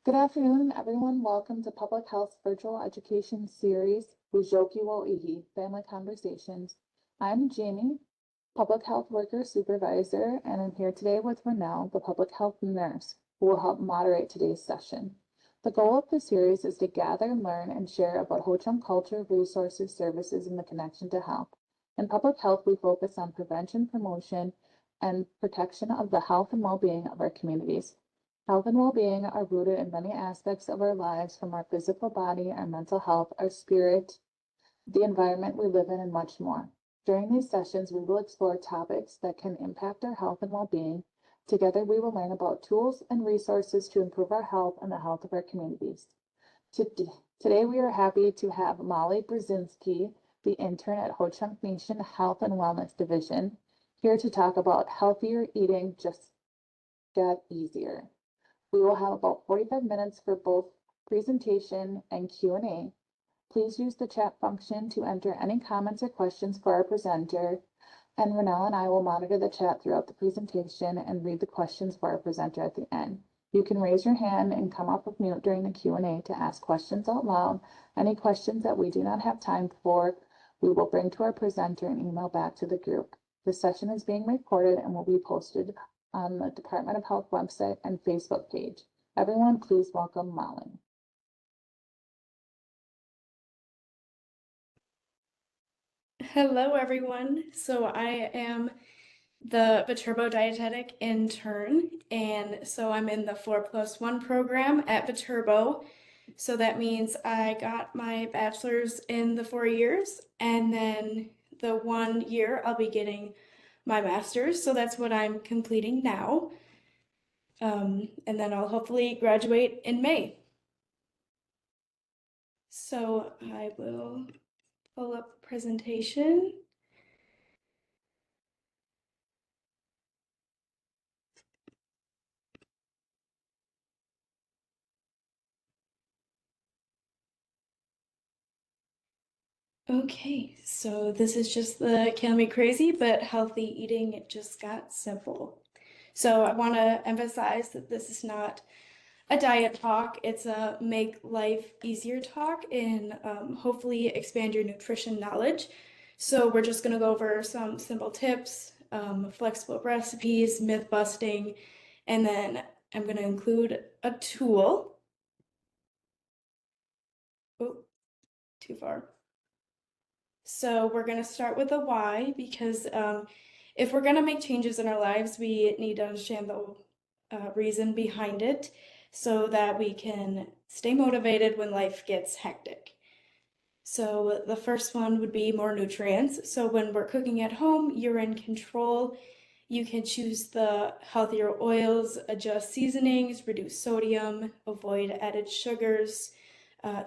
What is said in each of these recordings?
Good afternoon, everyone. Welcome to Public Health Virtual Education Series, Wažookį, Family Conversations. I'm Jamie, Public Health Worker Supervisor, and I'm here today with Ronell, the Public Health Nurse, who will help moderate today's session. The goal of the series is to gather, learn, and share about Ho-Chunk culture, resources, services, and the connection to health. In public health, we focus on prevention, promotion, and protection of the health and well-being of our communities. Health and well-being are rooted in many aspects of our lives, from our physical body, our mental health, our spirit, the environment we live in, and much more. During these sessions, we will explore topics that can impact our health and well-being. Together, we will learn about tools and resources to improve our health and the health of our communities. Today, we are happy to have Molly Brzezinski, the intern at Ho-Chunk Nation Health and Wellness Division, here to talk about healthier eating just got easier. We will have about 45 minutes for both presentation and Q&A. Please use the chat function to enter any comments or questions for our presenter, and Ronell and I will monitor the chat throughout the presentation and read the questions for our presenter at the end. You can raise your hand and come off of mute during the Q&A to ask questions out loud. Any questions that we do not have time for, we will bring to our presenter and email back to the group. This session is being recorded and will be posted on the Department of Health website and Facebook page. Everyone, please welcome Molly. Hello, everyone. So I am the Viterbo dietetic intern, and so I'm in the 4+1 program at Viterbo. So that means I got my bachelor's in the 4 years, and then the 1 year I'll be getting my master's. So that's what I'm completing now. And then I'll hopefully graduate in May. So I will pull up the presentation. Okay, so this is just the Kill Me Crazy, but healthy eating, it just got simple. So I want to emphasize that this is not a diet talk, it's a make life easier talk and hopefully expand your nutrition knowledge. So we're just going to go over some simple tips, flexible recipes, myth busting, and then I'm going to include a tool. Oh, too far. So we're going to start with the why, because if we're going to make changes in our lives, we need to understand the reason behind it so that we can stay motivated when life gets hectic. So the first one would be more nutrients. So when we're cooking at home, you're in control. You can choose the healthier oils, adjust seasonings, reduce sodium, avoid added sugars.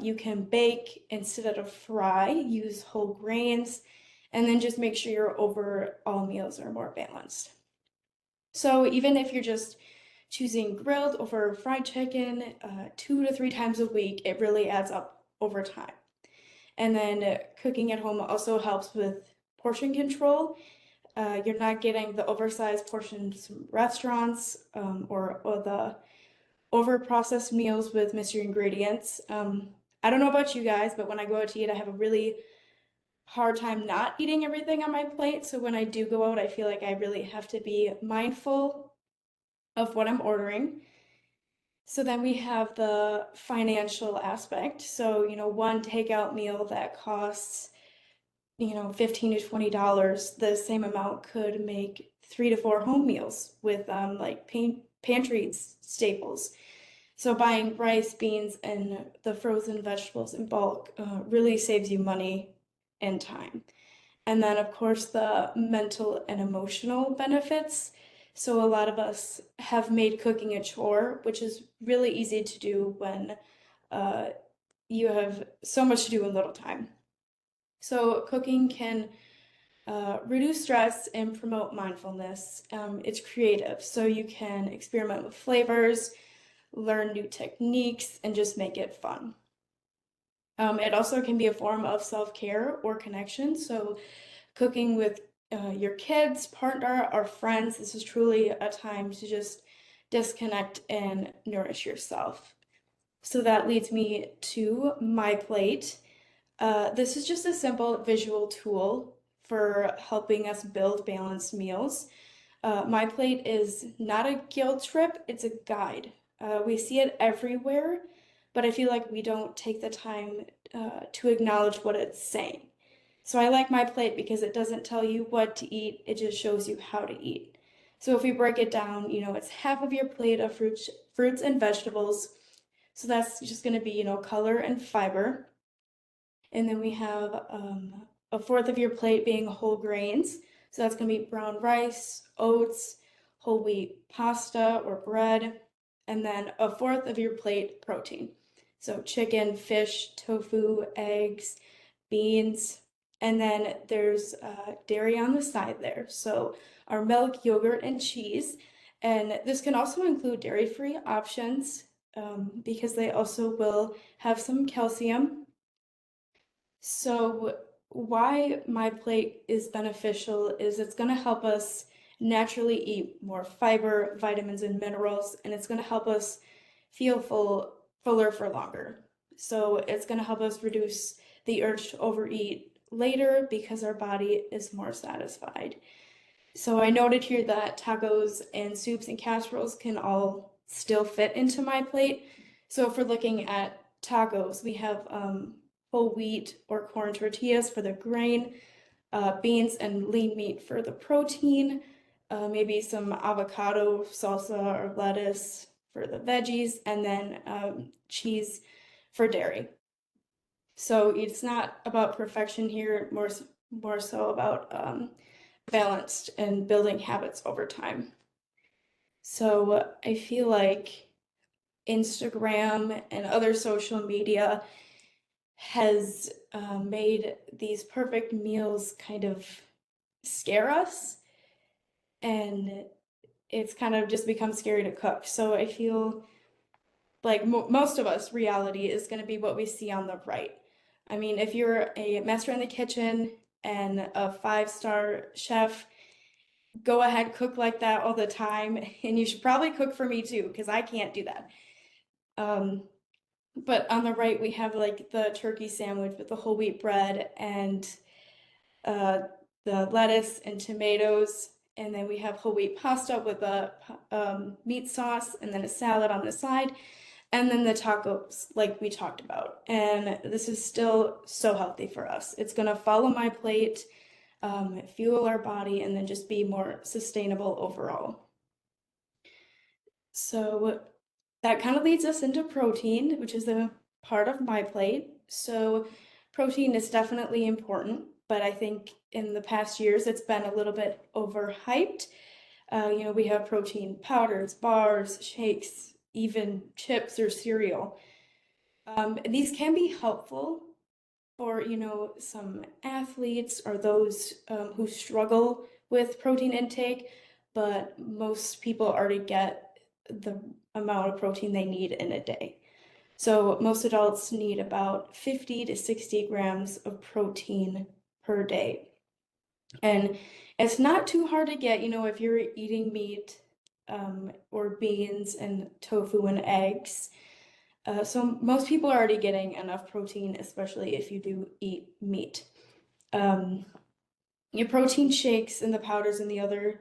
You can bake instead of fry, use whole grains, and then just make sure your overall meals are more balanced. So even if you're just choosing grilled over fried chicken 2 to 3 times a week, it really adds up over time. And then cooking at home also helps with portion control. You're not getting the oversized portions from restaurants or the over-processed meals with mystery ingredients. I don't know about you guys, but when I go out to eat, I have a really hard time not eating everything on my plate. So when I do go out, I feel like I really have to be mindful of what I'm ordering. So then we have the financial aspect. So, one takeout meal that costs, $15 to $20, the same amount could make 3 to 4 home meals with like pantry staples. So buying rice, beans, and the frozen vegetables in bulk really saves you money and time. And then, of course, the mental and emotional benefits. So a lot of us have made cooking a chore, which is really easy to do when you have so much to do in little time. So cooking can reduce stress and promote mindfulness. It's creative, so you can experiment with flavors, learn new techniques, and just make it fun. It also can be a form of self-care or connection. So cooking with your kids, partner, or friends, this is truly a time to just disconnect and nourish yourself. So that leads me to my plate. This is just a simple visual tool for helping us build balanced meals. My plate is not a guilt trip, it's a guide. We see it everywhere, but I feel like we don't take the time to acknowledge what it's saying. So I like my plate because it doesn't tell you what to eat, it just shows you how to eat. So if we break it down, it's half of your plate of fruits and vegetables. So that's just going to be, color and fiber. And then we have a fourth of your plate being whole grains. So that's going to be brown rice, oats, whole wheat pasta or bread. And then a fourth of your plate protein. So chicken, fish, tofu, eggs, beans. And then there's dairy on the side there. So our milk, yogurt, and cheese. And this can also include dairy-free options because they also will have some calcium. So why my plate is beneficial is it's going to help us naturally eat more fiber, vitamins, and minerals, and it's going to help us feel fuller for longer. So it's going to help us reduce the urge to overeat later because our body is more satisfied. So I noted here that tacos and soups and casseroles can all still fit into my plate. So if we're looking at tacos, we have whole wheat or corn tortillas for the grain, beans and lean meat for the protein, maybe some avocado, salsa, or lettuce for the veggies, and then cheese for dairy. So it's not about perfection here, more so about balanced and building habits over time. So I feel like Instagram and other social media has made these perfect meals kind of scare us, and it's kind of just become scary to cook. So I feel like most of us, reality is going to be what we see on the right. I mean, if you're a master in the kitchen and a 5-star chef, go ahead, cook like that all the time. And you should probably cook for me too, because I can't do that. But on the right, we have like the turkey sandwich with the whole wheat bread and the lettuce and tomatoes. And then we have whole wheat pasta with a meat sauce and then a salad on the side. And then the tacos, like we talked about. And this is still so healthy for us. It's going to follow my plate, fuel our body, and then just be more sustainable overall. So that kind of leads us into protein, which is a part of my plate. So protein is definitely important, but I think in the past years it's been a little bit overhyped. We have protein powders, bars, shakes, even chips or cereal. These can be helpful for, some athletes or those who struggle with protein intake, but most people already get the amount of protein they need in a day. So most adults need about 50 to 60 grams of protein per day. And it's not too hard to get, if you're eating meat or beans and tofu and eggs. So most people are already getting enough protein, especially if you do eat meat. Your protein shakes and the powders and the other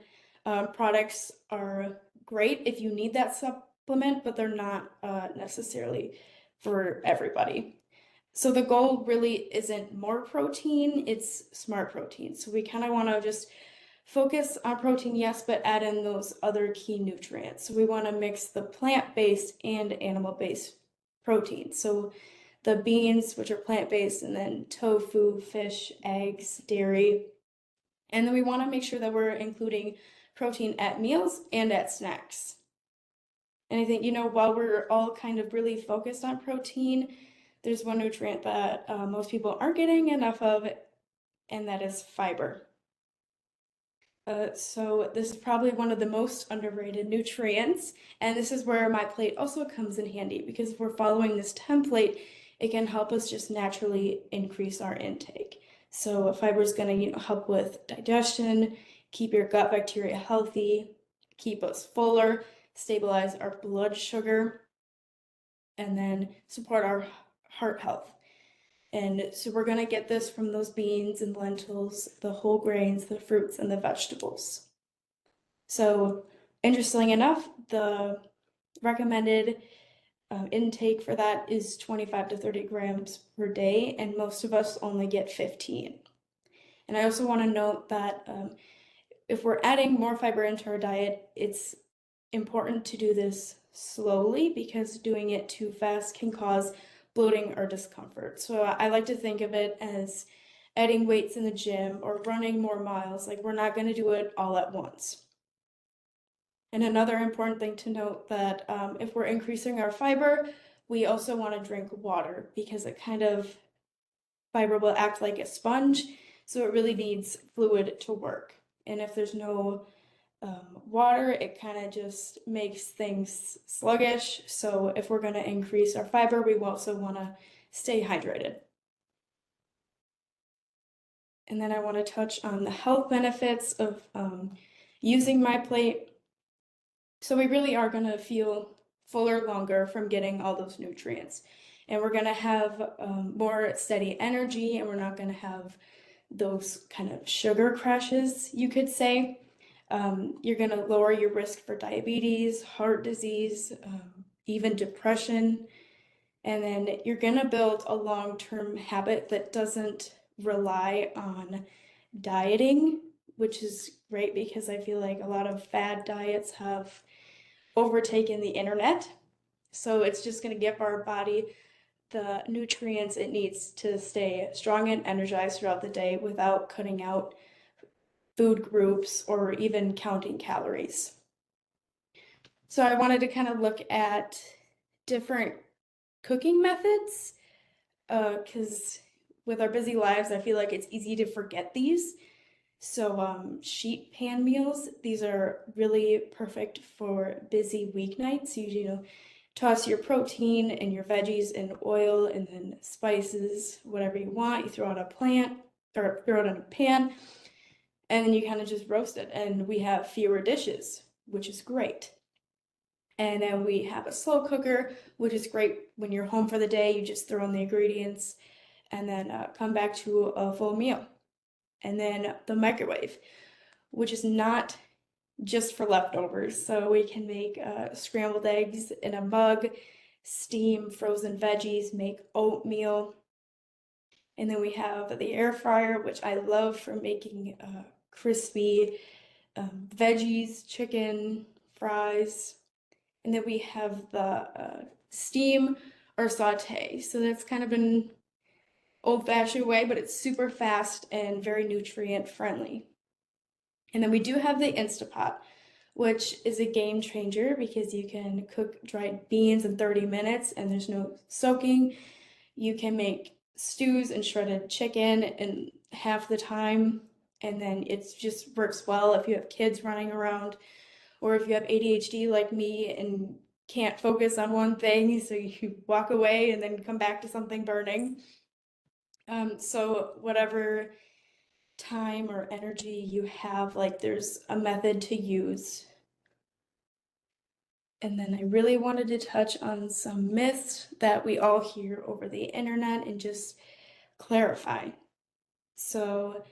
products are great if you need that supplement, but they're not necessarily for everybody. So the goal really isn't more protein, it's smart protein. So we kind of want to just focus on protein, yes, but add in those other key nutrients. So we want to mix the plant-based and animal-based protein. So the beans, which are plant-based, and then tofu, fish, eggs, dairy. And then we want to make sure that we're including protein at meals and at snacks. And I think, while we're all kind of really focused on protein, there's one nutrient that most people aren't getting enough of, and that is fiber. So this is probably one of the most underrated nutrients, and this is where my plate also comes in handy, because if we're following this template, it can help us just naturally increase our intake. So fiber is going to, help with digestion, keep your gut bacteria healthy, keep us fuller, stabilize our blood sugar. and then support our heart health. And so we're going to get this from those beans and lentils, the whole grains, the fruits, and the vegetables. So interestingly enough, the recommended intake for that is 25 to 30 grams per day, and most of us only get 15. And I also want to note that if we're adding more fiber into our diet, it's important to do this slowly because doing it too fast can cause bloating or discomfort. So I like to think of it as adding weights in the gym or running more miles. Like, we're not going to do it all at once. And another important thing to note that if we're increasing our fiber, we also want to drink water because fiber will act like a sponge, so it really needs fluid to work. And if there's no water, it kind of just makes things sluggish. So if we're going to increase our fiber, we also want to stay hydrated. And then I want to touch on the health benefits of using MyPlate. So we really are going to feel fuller longer from getting all those nutrients. And we're going to have more steady energy, and we're not going to have those kind of sugar crashes, you could say. You're going to lower your risk for diabetes, heart disease, even depression. And then you're going to build a long-term habit that doesn't rely on dieting, which is great because I feel like a lot of fad diets have overtaken the internet. So it's just going to give our body the nutrients it needs to stay strong and energized throughout the day without cutting out food groups or even counting calories. So I wanted to kind of look at different cooking methods because with our busy lives, I feel like it's easy to forget these. So sheet pan meals, these are really perfect for busy weeknights. You toss your protein and your veggies in oil and then spices, whatever you want. You throw it in a pan, and then you kind of just roast it. And we have fewer dishes, which is great. And then we have a slow cooker, which is great when you're home for the day. You just throw in the ingredients and then come back to a full meal. And then the microwave, which is not just for leftovers. So we can make scrambled eggs in a mug, steam frozen veggies, make oatmeal. And then we have the air fryer, which I love for making crispy veggies, chicken, fries. And then we have the steam or saute. So that's kind of an old-fashioned way, but it's super fast and very nutrient friendly. And then we do have the Instapot, which is a game changer because you can cook dried beans in 30 minutes and there's no soaking. You can make stews and shredded chicken in half the time, and then it just works well if you have kids running around or if you have ADHD like me and can't focus on one thing, so you walk away and then come back to something burning. So whatever time or energy you have, like, there's a method to use. And then I really wanted to touch on some myths that we all hear over the internet and just clarify. So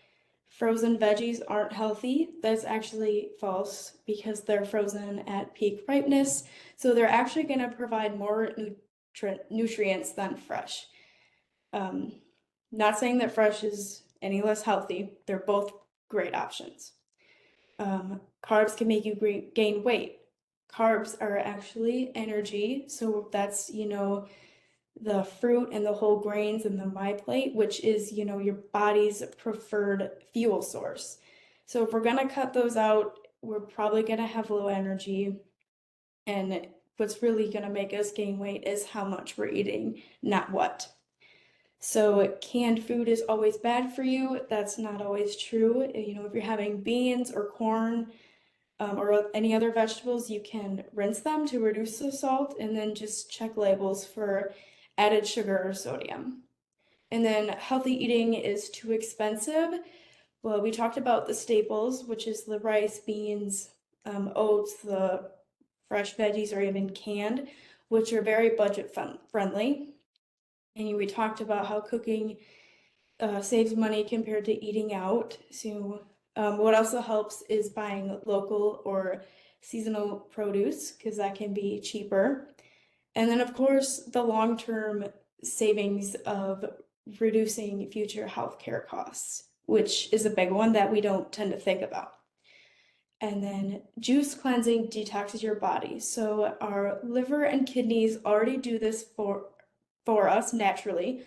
frozen veggies aren't healthy. That's actually false because they're frozen at peak ripeness. So they're actually going to provide more nutrients than fresh. Not saying that fresh is any less healthy. They're both great options. Carbs can make you gain weight. Carbs are actually energy. So that's, the fruit and the whole grains and the MyPlate, which is, your body's preferred fuel source. So if we're going to cut those out, we're probably going to have low energy. And what's really going to make us gain weight is how much we're eating, not what. So canned food is always bad for you. That's not always true. If you're having beans or corn or any other vegetables, you can rinse them to reduce the salt and then just check labels for added sugar or sodium. And then healthy eating is too expensive. Well, we talked about the staples, which is the rice, beans, oats, the fresh veggies, or even canned. which are very budget friendly. And we talked about how cooking saves money compared to eating out. So what also helps is buying local or seasonal produce, because that can be cheaper. And then, of course, the long-term savings of reducing future healthcare costs, which is a big one that we don't tend to think about. And then juice cleansing detoxes your body. So our liver and kidneys already do this for us naturally.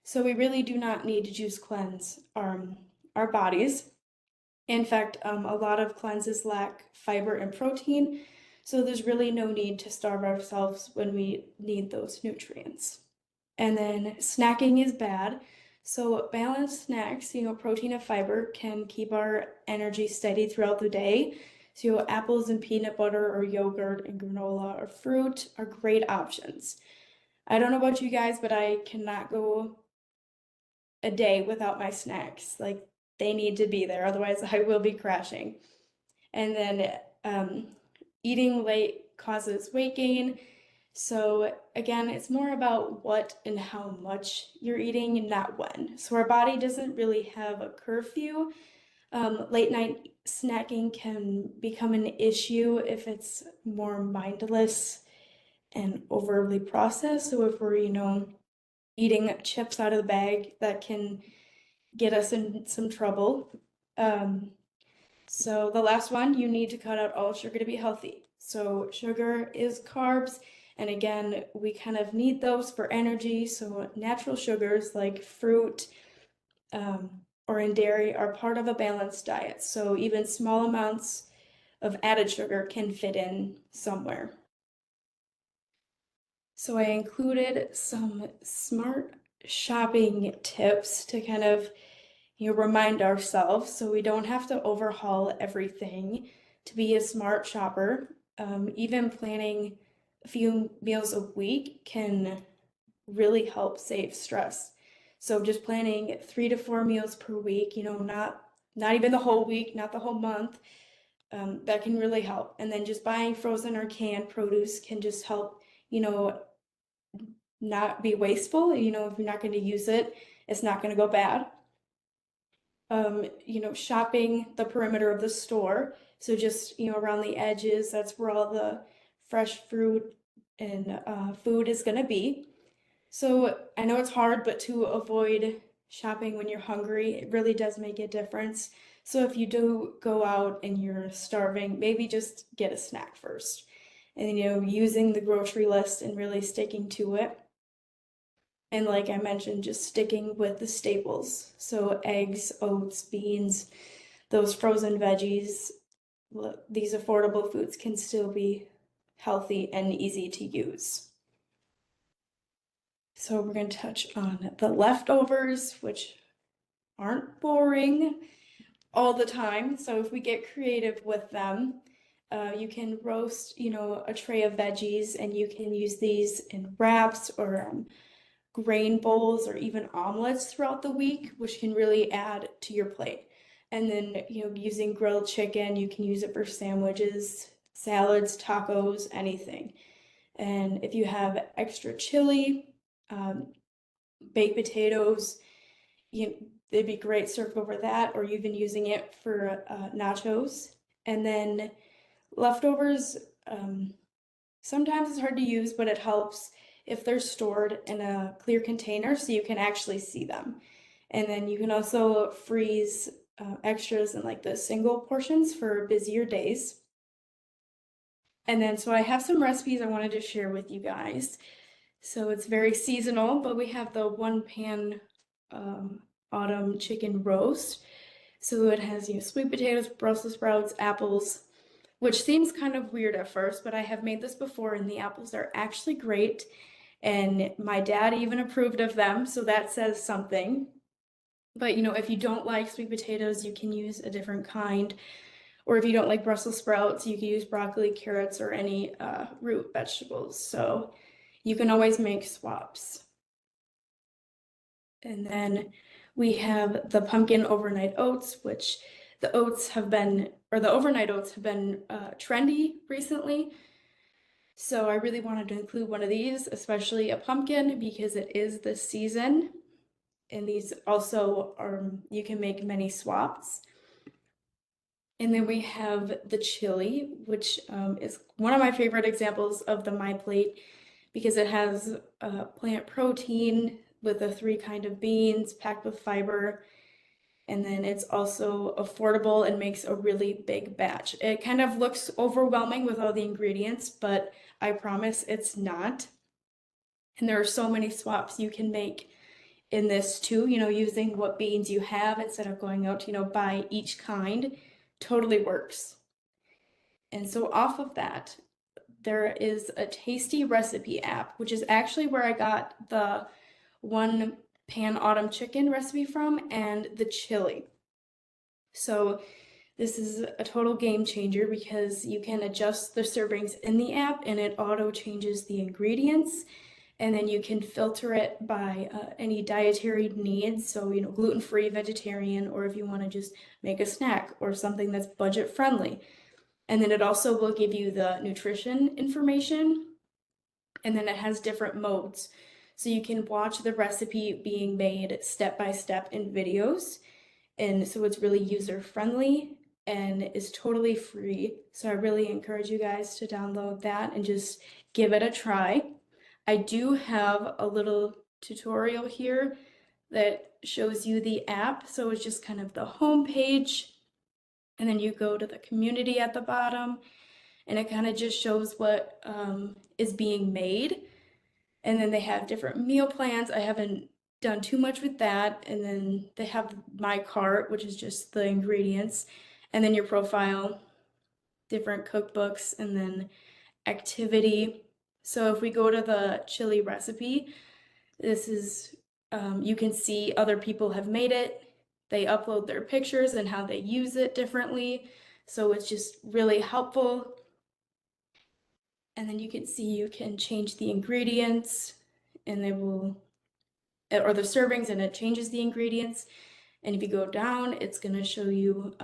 So we really do not need to juice cleanse our bodies. In fact, a lot of cleanses lack fiber and protein, so there's really no need to starve ourselves when we need those nutrients. And then snacking is bad. So balanced snacks, protein and fiber can keep our energy steady throughout the day. So apples and peanut butter or yogurt and granola or fruit are great options. I don't know about you guys, but I cannot go a day without my snacks. Like, they need to be there, otherwise I will be crashing. And then eating late causes weight gain. So again, it's more about what and how much you're eating and not when. So our body doesn't really have a curfew. Late night snacking can become an issue if it's more mindless and overly processed. So if we're, eating chips out of the bag, that can get us in some trouble. So the last one, you need to cut out all sugar to be healthy. So sugar is carbs, and again, we kind of need those for energy. So natural sugars like fruit or in dairy are part of a balanced diet. So even small amounts of added sugar can fit in somewhere. So I included some smart shopping tips to kind of remind ourselves so we don't have to overhaul everything to be a smart shopper. Even planning a few meals a week can really help save stress. So just planning 3 to 4 meals per week, not even the whole week, not the whole month, that can really help. And then just buying frozen or canned produce can just help, not be wasteful. If you're not going to use it, it's not going to go bad. Shopping the perimeter of the store. So just, around the edges, that's where all the fresh fruit and food is going to be. So I know it's hard, but to avoid shopping when you're hungry, it really does make a difference. So if you do go out and you're starving, maybe just get a snack first. And, using the grocery list and really sticking to it. And like I mentioned, just sticking with the staples. So eggs, oats, beans, those frozen veggies, these affordable foods can still be healthy and easy to use. So we're going to touch on the leftovers, which aren't boring all the time. So if we get creative with them, you can roast, a tray of veggies, and you can use these in wraps or grain bowls or even omelets throughout the week, which can really add to your plate. And then, using grilled chicken, you can use it for sandwiches, salads, tacos, anything. And if you have extra chili, baked potatoes, they'd be great served over that, or even using it for nachos. And then leftovers, sometimes it's hard to use, but it helps if they're stored in a clear container so you can actually see them. And then you can also freeze extras in like the single portions for busier days. And then, so I have some recipes I wanted to share with you guys. So it's very seasonal, but we have the one pan autumn chicken roast. So it has, sweet potatoes, Brussels sprouts, apples, which seems kind of weird at first, but I have made this before and the apples are actually great. And my dad even approved of them, so that says something. But if you don't like sweet potatoes, you can use a different kind. Or if you don't like Brussels sprouts, you can use broccoli, carrots, or any root vegetables. So you can always make swaps. And then we have the pumpkin overnight oats, which the overnight oats have been trendy recently. So I really wanted to include one of these, especially a pumpkin, because it is the season. And these also are, you can make many swaps. And then we have the chili, which is one of my favorite examples of the My Plate because it has plant protein with the 3 kind of beans packed with fiber. And then it's also affordable and makes a really big batch. It kind of looks overwhelming with all the ingredients, but I promise it's not. And there are so many swaps you can make in this too, using what beans you have instead of going out to, buy each kind, totally works. And so off of that, there is a tasty recipe app, which is actually where I got the one pan autumn chicken recipe from and the chili. So this is a total game changer because you can adjust the servings in the app and it auto changes the ingredients. And then you can filter it by any dietary needs. So, gluten-free, vegetarian, or if you want to just make a snack or something that's budget friendly. And then it also will give you the nutrition information. And then it has different modes. So you can watch the recipe being made step by step in videos. And so it's really user friendly and is totally free. So I really encourage you guys to download that and just give it a try. I do have a little tutorial here that shows you the app. So it's just kind of the home page. And then you go to the community at the bottom and it kind of just shows what is being made. And then they have different meal plans. I haven't done too much with that. And then they have my cart, which is just the ingredients, and then your profile, different cookbooks, and then activity. So if we go to the chili recipe, this is, you can see other people have made it. They upload their pictures and how they use it differently. So it's just really helpful. And then you can see you can change the ingredients and they will, or the servings, and it changes the ingredients. And if you go down, it's going to show you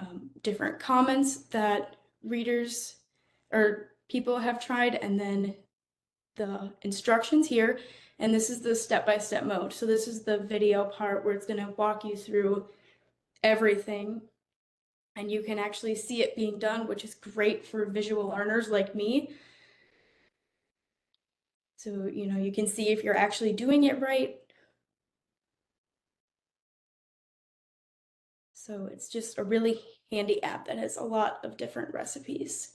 different comments that readers or people have tried, and then the instructions here. And this is the step-by-step mode. So this is the video part where it's going to walk you through everything. And you can actually see it being done, which is great for visual learners like me. So, you can see if you're actually doing it right. So it's just a really handy app that has a lot of different recipes.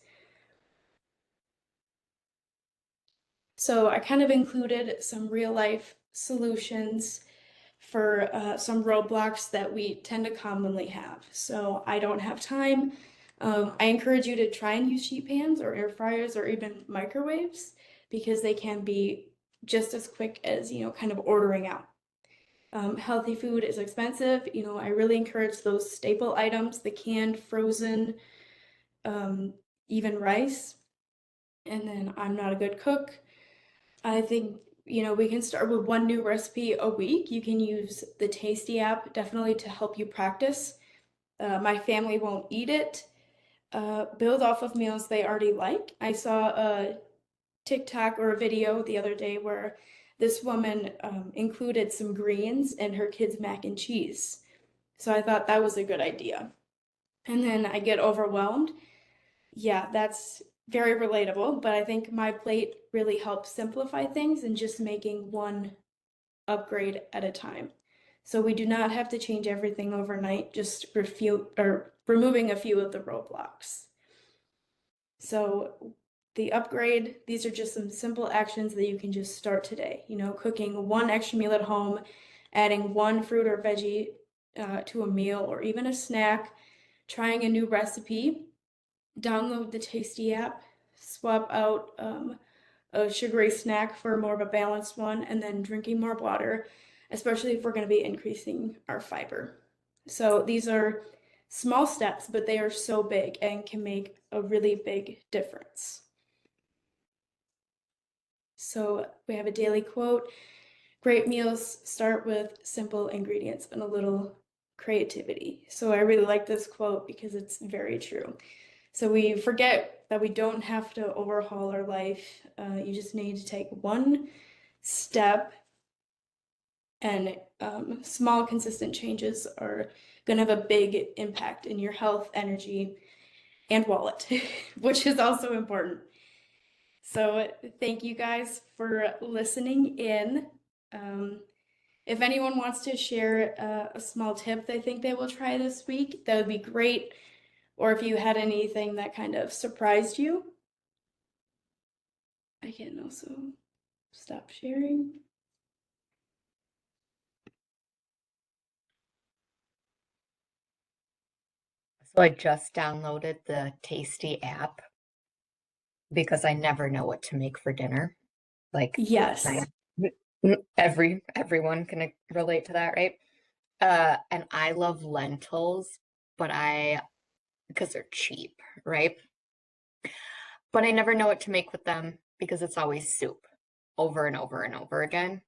So I kind of included some real life solutions for some roadblocks that we tend to commonly have. So I don't have time. I encourage you to try and use sheet pans or air fryers or even microwaves because they can be just as quick as, kind of ordering out. Healthy food is expensive. I really encourage those staple items, the canned, frozen, even rice. And then I'm not a good cook. I think, we can start with one new recipe a week. You can use the Tasty app definitely to help you practice. My family won't eat it. Build off of meals they already like. I saw a TikTok or a video the other day where this woman included some greens in her kids' mac and cheese. So I thought that was a good idea. And then I get overwhelmed. Yeah, that's very relatable, but I think My Plate really helps simplify things and just making one upgrade at a time. So we do not have to change everything overnight, just removing a few of the roadblocks. So the upgrade, these are just some simple actions that you can just start today. Cooking one extra meal at home, adding one fruit or veggie to a meal or even a snack, trying a new recipe, download the Tasty app, swap out a sugary snack for more of a balanced one, and then drinking more water, especially if we're going to be increasing our fiber. So these are small steps, but they are so big and can make a really big difference. So we have a daily quote. Great meals start with simple ingredients and a little creativity. So I really like this quote because it's very true. So we forget that we don't have to overhaul our life. You just need to take one step, and small, consistent changes are going to have a big impact in your health, energy, and wallet, which is also important. So thank you guys for listening in. If anyone wants to share a small tip they think they will try this week, that would be great. Or if you had anything that kind of surprised you, I can also stop sharing. So I just downloaded the Tasty app because I never know what to make for dinner. Like Yes. everyone can relate to that, right? And I love lentils, but because they're cheap, right? But I never know what to make with them because it's always soup over and over and over again.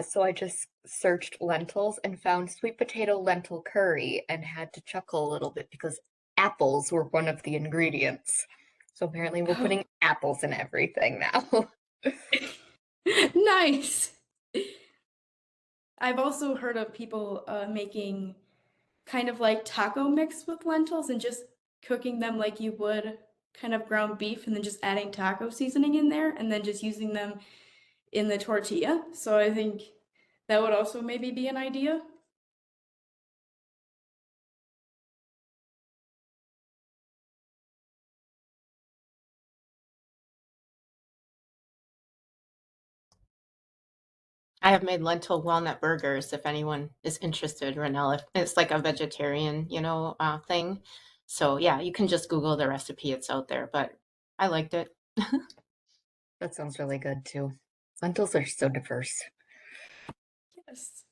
So I just searched lentils and found sweet potato lentil curry and had to chuckle a little bit because apples were one of the ingredients. So apparently we're putting apples in everything now. Nice. I've also heard of people making kind of like taco mix with lentils and just cooking them like you would kind of ground beef and then just adding taco seasoning in there and then just using them in the tortilla. So I think that would also maybe be an idea. I have made lentil walnut burgers if anyone is interested, Renell. If it's like a vegetarian, thing. So yeah, you can just Google the recipe. It's out there, but I liked it. That sounds really good too. Lentils are so diverse. Yes.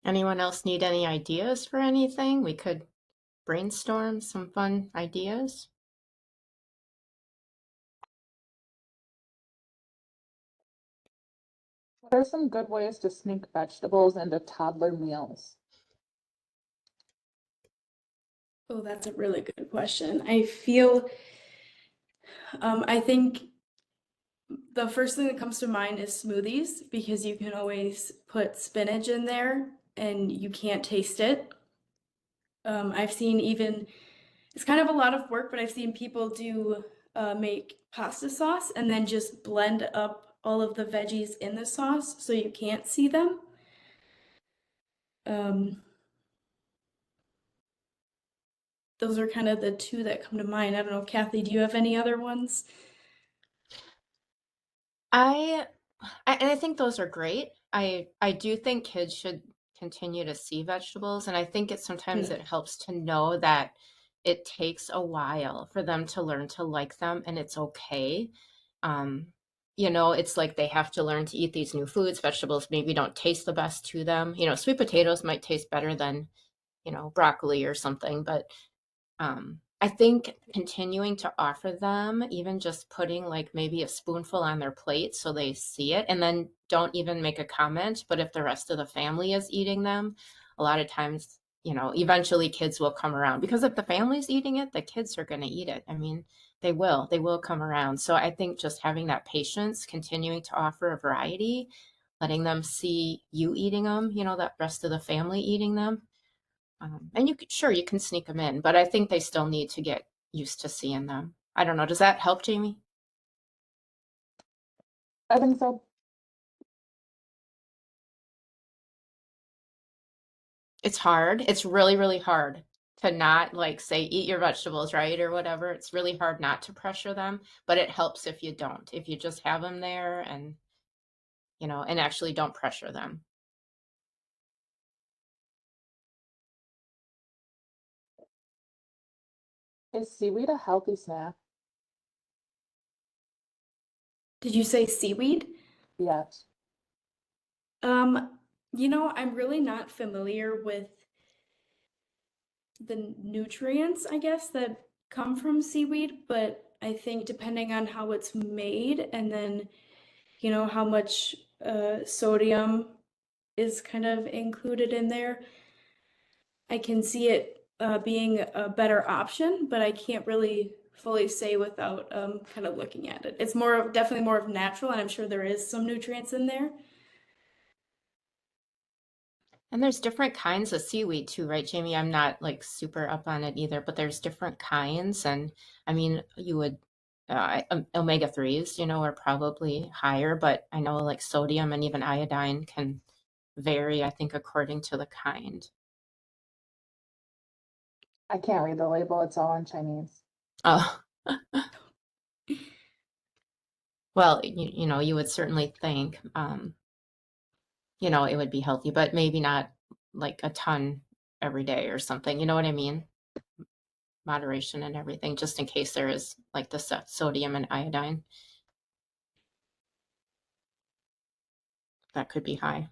Anyone else need any ideas for anything? We could brainstorm some fun ideas. What are some good ways to sneak vegetables into toddler meals? Oh, that's a really good question. I think the first thing that comes to mind is smoothies because you can always put spinach in there and you can't taste it. I've seen even, it's kind of a lot of work, but I've seen people make pasta sauce and then just blend up all of the veggies in the sauce so you can't see them. Um, those are kind of the two that come to mind. I don't know, Kathy, do you have any other ones? I and I think those are great. I do think kids should continue to see vegetables, and I think sometimes it helps to know that it takes a while for them to learn to like them, and it's okay. Um, it's like they have to learn to eat these new foods. Vegetables maybe don't taste the best to them. Sweet potatoes might taste better than, broccoli or something, but I think continuing to offer them, even just putting like maybe a spoonful on their plate so they see it, and then don't even make a comment. But if the rest of the family is eating them, a lot of times, eventually kids will come around because if the family's eating it, the kids are going to eat it. I mean, they will come around. So I think just having that patience, continuing to offer a variety, letting them see you eating them, that rest of the family eating them, and you can sneak them in, but I think they still need to get used to seeing them. I don't know. Does that help, Jamie? I think so. It's hard. It's really, really hard to not like say, eat your vegetables, right? Or whatever. It's really hard not to pressure them, but it helps if you don't. If you just have them there and actually don't pressure them. Is seaweed a healthy snack? Did you say seaweed? Yes. Um, I'm really not familiar with the nutrients, I guess, that come from seaweed, but I think depending on how it's made and then, how much sodium is kind of included in there, I can see it being a better option, but I can't really fully say without kind of looking at it. It's definitely more of natural, and I'm sure there is some nutrients in there. And there's different kinds of seaweed too, right, Jamie? I'm not like super up on it either, but there's different kinds. And I mean, you would, omega-3s, are probably higher, but I know like sodium and even iodine can vary, I think, according to the kind. I can't read the label, it's all in Chinese. Oh, well, you would certainly think, it would be healthy, but maybe not like a ton every day or something. You know what I mean? Moderation and everything, just in case there is like the sodium and iodine that could be high.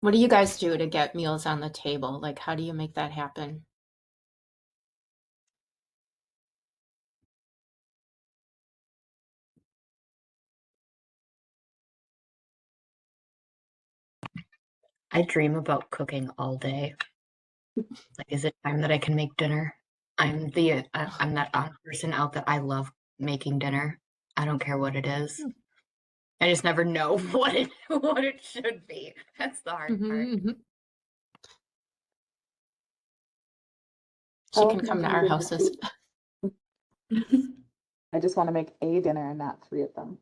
What do you guys do to get meals on the table? Like, how do you make that happen? I dream about cooking all day. Like, is it time that I can make dinner? I'm that odd person out that I love making dinner. I don't care what it is. I just never know what it should be. That's the hard part. Mm-hmm. I She like can come to making our dinner houses. too. I just want to make a dinner and not 3 of them.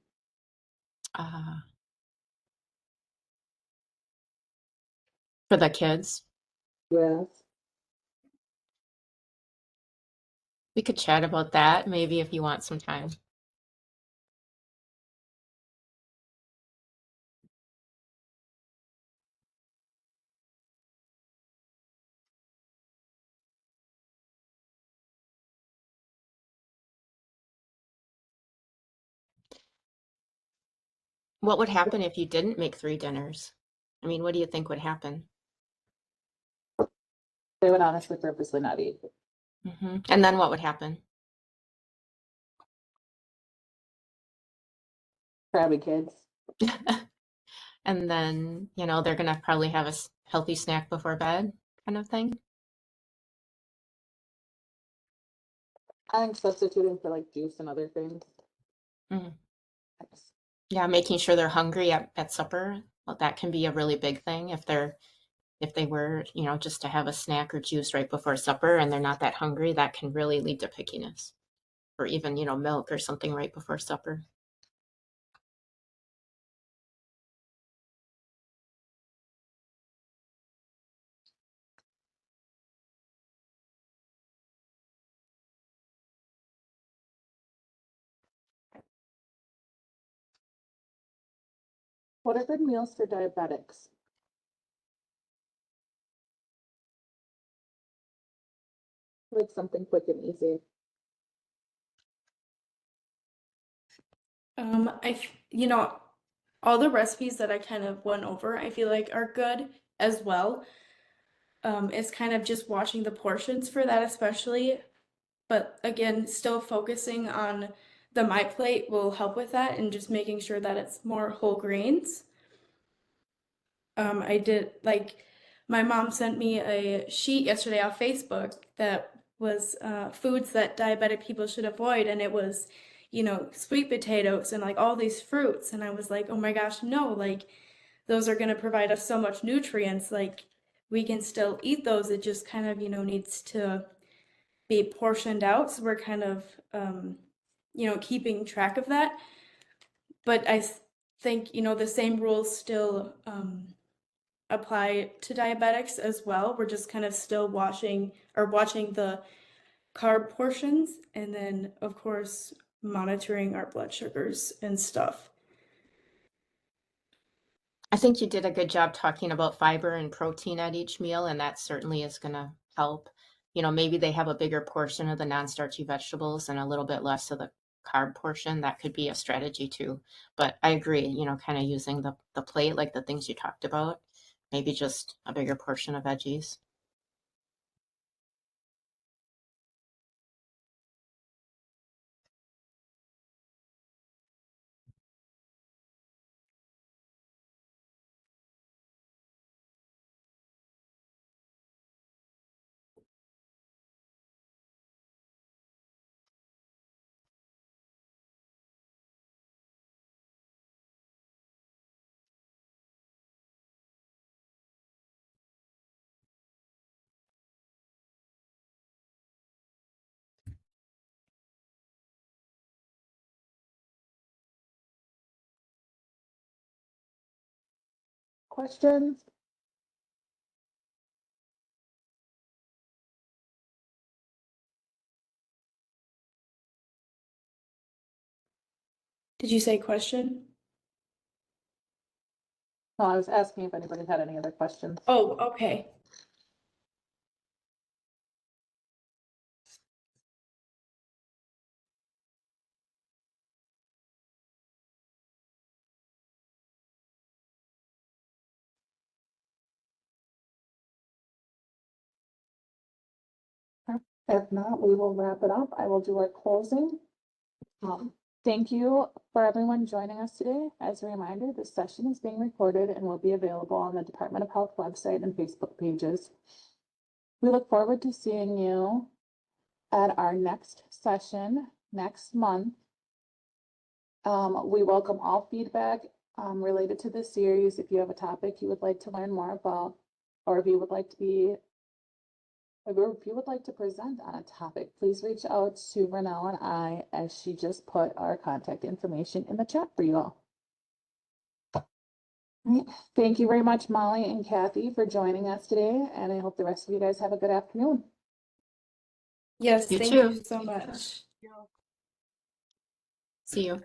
For the kids. Yes. We could chat about that maybe if you want some time. What would happen if you didn't make 3 dinners? I mean, what do you think would happen? They would honestly purposely not eat. And then what would happen? Crabby kids. And then, they're going to probably have a healthy snack before bed kind of thing. I think substituting for like juice and other things. Mhm. Yeah, making sure they're hungry at supper. Well, that can be a really big thing if they were, just to have a snack or juice right before supper and they're not that hungry, that can really lead to pickiness. Or even, milk or something right before supper. What are good meals for diabetics? Like something quick and easy. All the recipes that I kind of went over, I feel like are good as well. It's kind of just watching the portions for that, especially. But again, still focusing on the My Plate will help with that and just making sure that it's more whole grains. I did my mom sent me a sheet yesterday off Facebook that was foods that diabetic people should avoid, and it was, sweet potatoes and like all these fruits, and I was like, oh my gosh, no, like those are going to provide us so much nutrients, like we can still eat those. It just kind of, needs to be portioned out, so we're kind of, keeping track of that. But I think, the same rules still apply to diabetics as well. We're just kind of still watching the carb portions, and then of course monitoring our blood sugars and stuff. I think you did a good job talking about fiber and protein at each meal, and that certainly is going to help. you know, maybe they have a bigger portion of the non-starchy vegetables and a little bit less of the carb portion. That could be a strategy too. But I agree, you know, kind of using the plate, like the things you talked about, maybe just a bigger portion of veggies. Questions? Did you say question? No, I was asking if anybody had any other questions. Oh, okay. If not, we will wrap it up. I will do our closing. Thank you for everyone joining us today. As a reminder, this session is being recorded and will be available on the Department of Health website and Facebook pages. We look forward to seeing you at our next session next month. We welcome all feedback related to this series. If you have a topic you would like to learn more about, or if you would like to present on a topic, please reach out to Renelle and I, as she just put our contact information in the chat for you all. Right. Thank you very much, Molly and Kathy, for joining us today, and I hope the rest of you guys have a good afternoon. Yes, You thank too. you so much. See you.